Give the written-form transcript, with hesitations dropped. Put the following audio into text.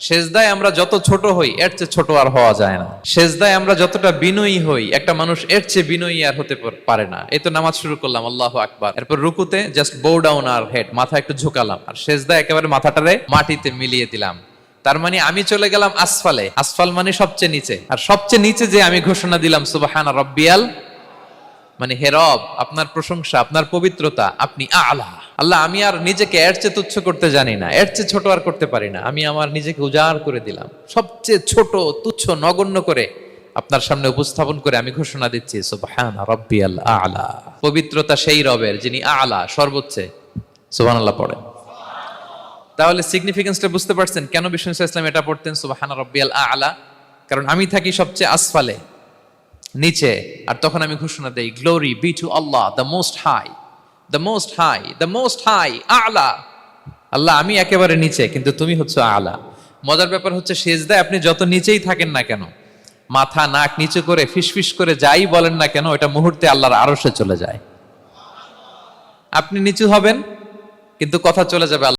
সেজদায় আমরা যত ছোট হই এর চেয়ে ছোট আর হওয়া যায় না। সেজদায় আমরা যতটা বিনয়ী হই একটা মানুষ এর চেয়ে বিনয়ী আর হতে পারে না। এই তো নামাজ শুরু করলাম, আল্লাহু আকবার, এরপর রুকুতে জাস্ট বো ডাউন আর হেড, মাথা একটু ঝুঁকালাম, আর সেজদায় একেবারে মাথাটারে মাটিতে মিলিয়ে দিলাম। তার মানে আমি চলে গেলাম আসফালে। আসফাল মানে সবচেয়ে নিচে, আর সবচেয়ে নিচে যে আমি ঘোষণা দিলাম সুবহানা রাব্বিয়াল, মানে হে রব, আপনার প্রশংসা, আপনার পবিত্রতা, আপনি আলা। আল্লাহ, আমি আর নিজেকে এর চেয়ে তুচ্ছ করতে জানি না, এর চেয়ে ছোট আর করতে পারি না। আমি আমার নিজেকে উজাড় করে দিলাম, সবচেয়ে ছোট, তুচ্ছ, নগণ্য করে আপনার সামনে উপস্থাপন করে আমি ঘোষণা দিচ্ছি সুবহানা রাব্বিয়াল আলা। পবিত্রতা সেই রবের যিনি আলা, সর্বোচ্চে। সুবহানাল্লাহ পড়ে। তাহলে সিগনিফিকেন্সটা বুঝতে পারছেন কেন বিষ্ণু ইসলাম এটা পড়তেন সুবহানা রাব্বিয়াল আলা? কারণ আমি থাকি সবচেয়ে আসফালে, নিচে, আর তখন আমি ঘোষণা দেই glory be to Allah the most high, the most high, the most high আলা। আল্লাহ, আমি একেবারে নিচে, কিন্তু তুমি হচ্ছে আলা। মজার ব্যাপার হচ্ছে সেজদায় আপনি যত নিচেই থাকেন না কেন, মাথা নাক নিচু করে ফিসফিস করে যাই বলেন না কেন, এটা মুহূর্তে আল্লাহর আরশে চলে যায়। আপনি নিচু হবেন কিন্তু কথা চলে যাবে